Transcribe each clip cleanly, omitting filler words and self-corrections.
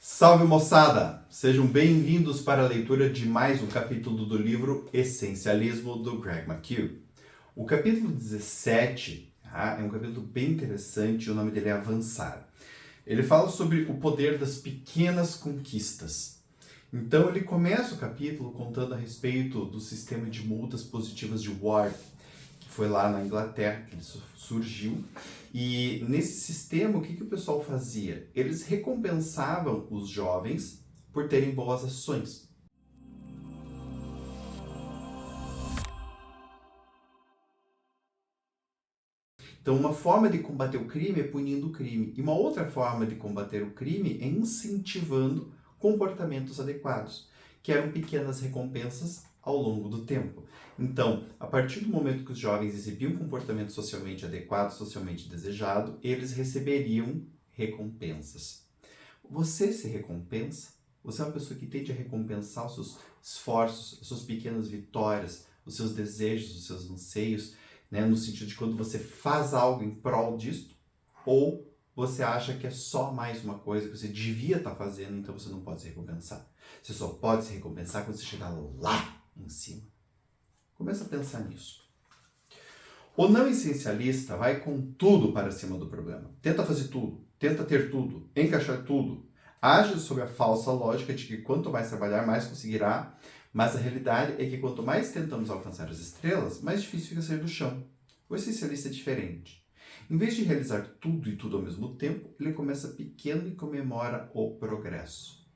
Salve moçada! Sejam bem-vindos para a leitura de mais um capítulo do livro Essencialismo do Greg McKeown. O capítulo 17 é um capítulo bem interessante, o nome dele é Avançar. Ele fala sobre o poder das pequenas conquistas. Então ele começa o capítulo contando a respeito do sistema de multas positivas de Ward, que foi lá na Inglaterra que ele surgiu. E nesse sistema, o que o pessoal fazia? Eles recompensavam os jovens por terem boas ações. Então, uma forma de combater o crime é punindo o crime. E uma outra forma de combater o crime é incentivando comportamentos adequados, que eram pequenas recompensas ao longo do tempo. Então, a partir do momento que os jovens exibiam um comportamento socialmente adequado, socialmente desejado, eles receberiam recompensas. Você se recompensa? Você é uma pessoa que tende a recompensar os seus esforços, as suas pequenas vitórias, os seus desejos, os seus anseios, né? No sentido de quando você faz algo em prol disto? Ou você acha que é só mais uma coisa que você devia estar fazendo, então você não pode se recompensar? Você só pode se recompensar quando você chegar lá em cima. Começa a pensar nisso. O não essencialista vai com tudo para cima do problema. Tenta fazer tudo, tenta ter tudo, encaixar tudo. Age sob a falsa lógica de que quanto mais trabalhar, mais conseguirá, mas a realidade é que quanto mais tentamos alcançar as estrelas, mais difícil fica sair do chão. O essencialista é diferente. Em vez de realizar tudo e tudo ao mesmo tempo, ele começa pequeno e comemora o progresso.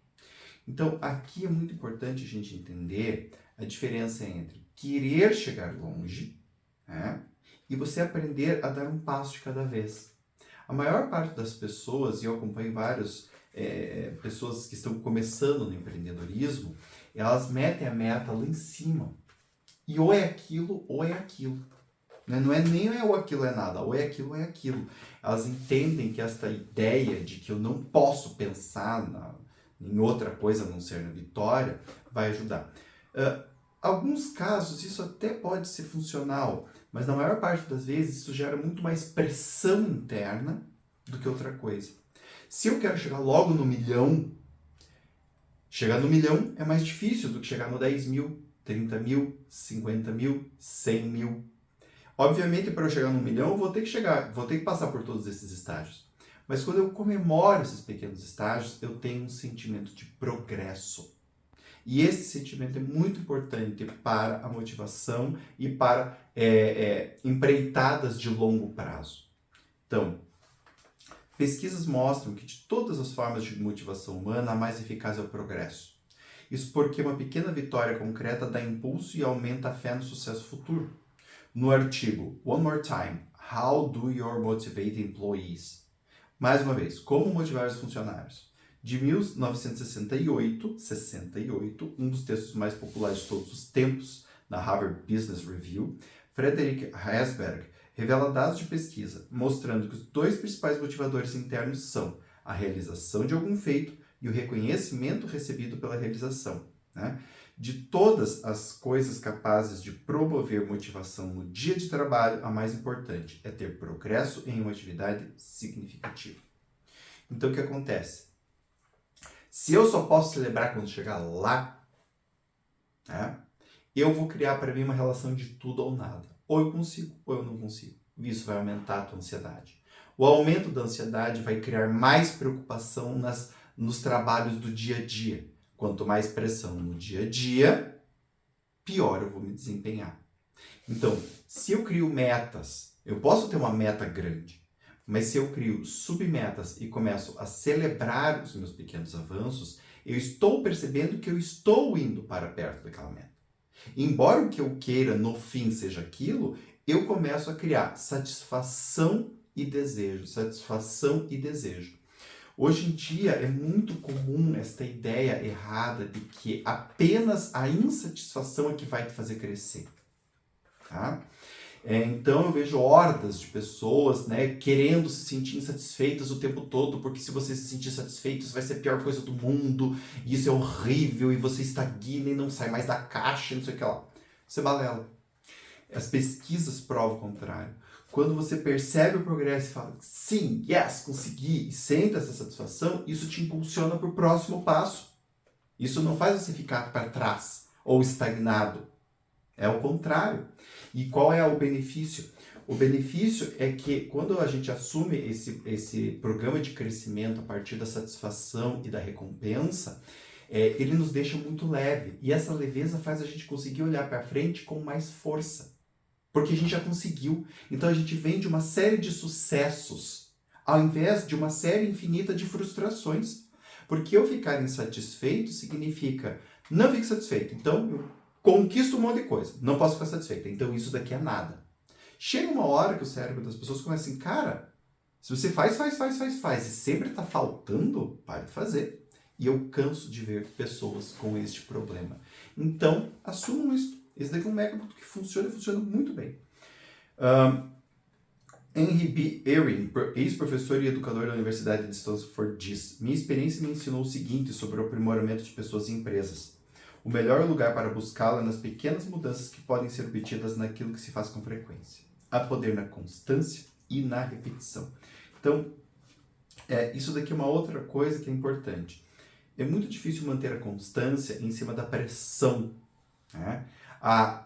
Então, aqui é muito importante a gente entender a diferença entre querer chegar longe, né, e você aprender a dar um passo de cada vez. A maior parte das pessoas, e eu acompanho várias pessoas que estão começando no empreendedorismo, elas metem a meta lá em cima. E ou é aquilo, ou é aquilo. Não é nem é ou aquilo é nada, ou é aquilo, ou é aquilo. Elas entendem que esta ideia de que eu não posso pensar em outra coisa a não ser na vitória vai ajudar. Alguns casos isso até pode ser funcional, mas na maior parte das vezes isso gera muito mais pressão interna do que outra coisa. Se eu quero chegar logo no milhão, chegar no milhão é mais difícil do que chegar no 10 mil, 30 mil, 50 mil, 100 mil. Obviamente, para eu chegar no milhão, eu vou ter que passar por todos esses estágios. Mas quando eu comemoro esses pequenos estágios, eu tenho um sentimento de progresso. E esse sentimento é muito importante para a motivação e para empreitadas de longo prazo. Então, pesquisas mostram que de todas as formas de motivação humana, a mais eficaz é o progresso. Isso porque uma pequena vitória concreta dá impulso e aumenta a fé no sucesso futuro. No artigo One More Time, How Do You Motivate Employees? Mais uma vez, como motivar os funcionários? De 1968, um dos textos mais populares de todos os tempos, na Harvard Business Review, Frederick Herzberg revela dados de pesquisa mostrando que os dois principais motivadores internos são a realização de algum feito e o reconhecimento recebido pela realização, né? De todas as coisas capazes de promover motivação no dia de trabalho, a mais importante é ter progresso em uma atividade significativa. Então, o que acontece? Se eu só posso celebrar quando chegar lá, né, eu vou criar para mim uma relação de tudo ou nada. Ou eu consigo, ou eu não consigo. Isso vai aumentar a tua ansiedade. O aumento da ansiedade vai criar mais preocupação nos trabalhos do dia a dia. Quanto mais pressão no dia a dia, pior eu vou me desempenhar. Então, se eu crio metas, eu posso ter uma meta grande, mas se eu crio submetas e começo a celebrar os meus pequenos avanços, eu estou percebendo que eu estou indo para perto daquela meta. Embora o que eu queira no fim seja aquilo, eu começo a criar satisfação e desejo, satisfação e desejo. Hoje em dia é muito comum esta ideia errada de que apenas a insatisfação é que vai te fazer crescer. Tá? Então eu vejo hordas de pessoas, né, querendo se sentir insatisfeitas o tempo todo, porque se você se sentir satisfeito, isso vai ser a pior coisa do mundo, e isso é horrível, e você estagna e não sai mais da caixa, não sei o que lá. Isso é balela. As pesquisas provam o contrário. quando você percebe o progresso e fala, sim, yes, consegui, e sente essa satisfação, isso te impulsiona para o próximo passo. Isso não faz você ficar para trás ou estagnado. É o contrário. E qual é o benefício? O benefício é que quando a gente assume esse programa de crescimento a partir da satisfação e da recompensa, ele nos deixa muito leve. E essa leveza faz a gente conseguir olhar para frente com mais força. Porque a gente já conseguiu. Então a gente vem de uma série de sucessos, ao invés de uma série infinita de frustrações. Porque eu ficar insatisfeito significa, não fique satisfeito, então eu conquisto um monte de coisa, não posso ficar satisfeito, então isso daqui é nada. Chega uma hora que o cérebro das pessoas começa assim, cara, se você faz, e sempre está faltando, pare de fazer. E eu canso de ver pessoas com este problema. Então, assumam isso. Esse daqui é um método que funciona muito bem. Henry B. Eyring, ex-professor e educador da Universidade de Stanford, diz: minha experiência me ensinou o seguinte sobre o aprimoramento de pessoas e empresas. O melhor lugar para buscá-la é nas pequenas mudanças que podem ser obtidas naquilo que se faz com frequência. Há poder na constância e na repetição. Então, isso daqui é uma outra coisa que é importante. É muito difícil manter a constância em cima da pressão, né?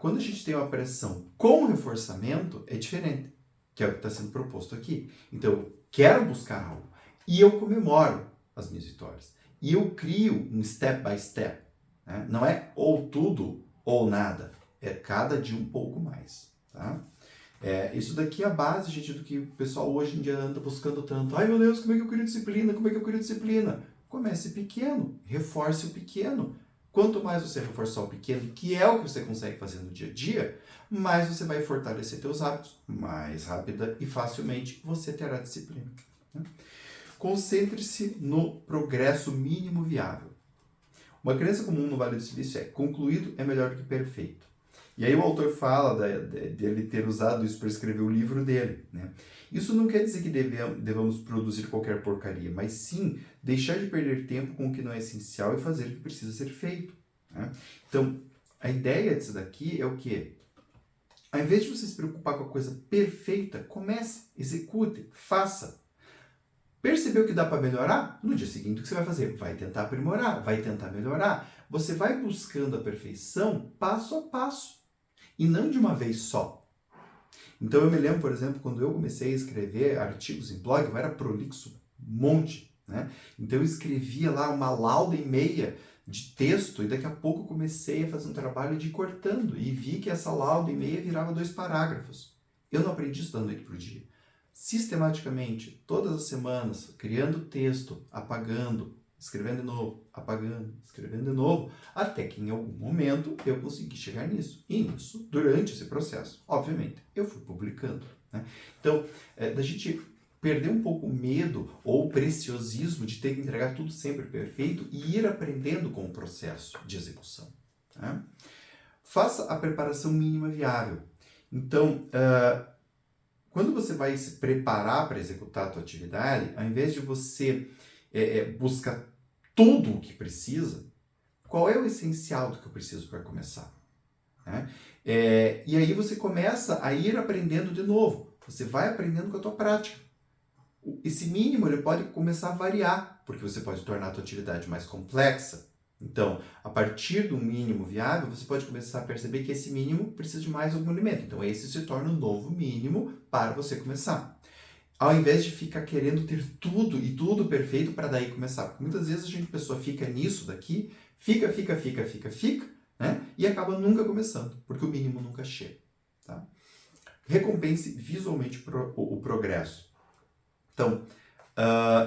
Quando a gente tem uma pressão com reforçamento, é diferente, que é o que está sendo proposto aqui. Então, eu quero buscar algo e eu comemoro as minhas vitórias. E eu crio um step by step. Né? Não é ou tudo ou nada. É cada dia um pouco mais. Tá? Isso daqui é a base, gente, do que o pessoal hoje em dia anda buscando tanto. Ai, meu Deus, como é que eu crio disciplina? Como é que eu crio disciplina? Comece pequeno. Reforce o pequeno. Quanto mais você reforçar o pequeno, que é o que você consegue fazer no dia a dia, mais você vai fortalecer seus hábitos, mais rápida e facilmente você terá disciplina. Né? Concentre-se no progresso mínimo viável. Uma crença comum no Vale do Silício é: concluído é melhor do que perfeito. E aí o autor fala dele ter usado isso para escrever o livro dele. Né? Isso não quer dizer que devamos produzir qualquer porcaria, mas sim deixar de perder tempo com o que não é essencial e fazer o que precisa ser feito. Né? Então, a ideia disso daqui é o quê? Ao invés de você se preocupar com a coisa perfeita, comece, execute, faça. Percebeu que dá para melhorar? No dia seguinte, o que você vai fazer? Vai tentar aprimorar, vai tentar melhorar. Você vai buscando a perfeição passo a passo. E não de uma vez só. Então eu me lembro, por exemplo, quando eu comecei a escrever artigos em blog, eu era prolixo, um monte. Né? Então eu escrevia lá uma lauda e meia de texto e daqui a pouco comecei a fazer um trabalho de ir cortando e vi que essa lauda e meia virava 2 parágrafos. Eu não aprendi isso da noite para o dia. Sistematicamente, todas as semanas, criando texto, apagando, escrevendo de novo, apagando, escrevendo de novo, até que em algum momento eu consegui chegar nisso. E nisso, durante esse processo, obviamente, eu fui publicando. Né? Então, da gente perder um pouco o medo ou o preciosismo de ter que entregar tudo sempre perfeito e ir aprendendo com o processo de execução. Né? Faça a preparação mínima viável. Então, quando você vai se preparar para executar a tua atividade, ao invés de você buscar tudo o que precisa, qual é o essencial do que eu preciso para começar? Né? E aí você começa a ir aprendendo de novo. Você vai aprendendo com a tua prática. Esse mínimo ele pode começar a variar, porque você pode tornar a tua atividade mais complexa. Então, a partir do mínimo viável, você pode começar a perceber que esse mínimo precisa de mais algum elemento. Então, esse se torna um novo mínimo para você começar. Ao invés de ficar querendo ter tudo e tudo perfeito para daí começar. Porque muitas vezes a pessoa fica nisso daqui, fica, né? E acaba nunca começando, porque o mínimo nunca chega. Tá? Recompense visualmente o progresso. Então,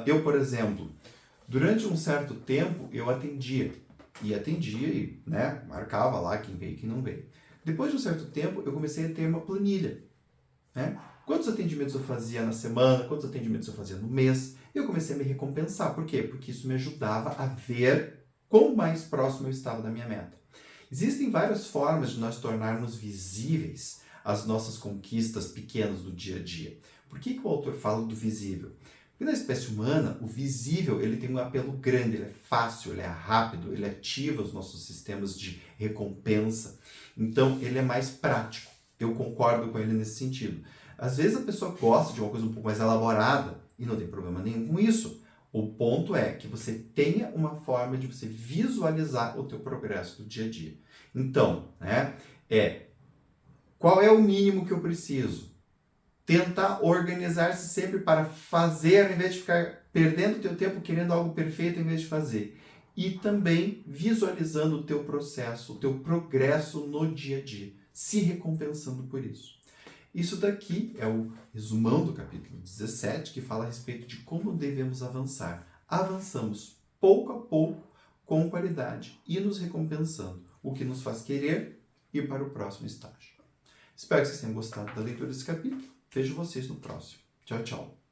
eu, por exemplo, durante um certo tempo, eu atendia e né, marcava lá quem veio e quem não veio. Depois de um certo tempo, eu comecei a ter uma planilha. Né? Quantos atendimentos eu fazia na semana, quantos atendimentos eu fazia no mês. Eu comecei a me recompensar. Por quê? Porque isso me ajudava a ver quão mais próximo eu estava da minha meta. Existem várias formas de nós tornarmos visíveis as nossas conquistas pequenas do dia a dia. Por que o autor fala do visível? Porque na espécie humana, o visível ele tem um apelo grande, ele é fácil, ele é rápido, ele ativa os nossos sistemas de recompensa. Então, ele é mais prático. Eu concordo com ele nesse sentido. Às vezes a pessoa gosta de uma coisa um pouco mais elaborada e não tem problema nenhum com isso. O ponto é que você tenha uma forma de você visualizar o teu progresso do dia a dia. Então, né, qual é o mínimo que eu preciso? Tentar organizar-se sempre para fazer, ao invés de ficar perdendo o teu tempo querendo algo perfeito, ao invés de fazer. E também visualizando o teu processo, o teu progresso no dia a dia, se recompensando por isso. Isso daqui é o resumão do capítulo 17, que fala a respeito de como devemos avançar. Avançamos pouco a pouco, com qualidade e nos recompensando, o que nos faz querer ir para o próximo estágio. Espero que vocês tenham gostado da leitura desse capítulo. Vejo vocês no próximo. Tchau, tchau.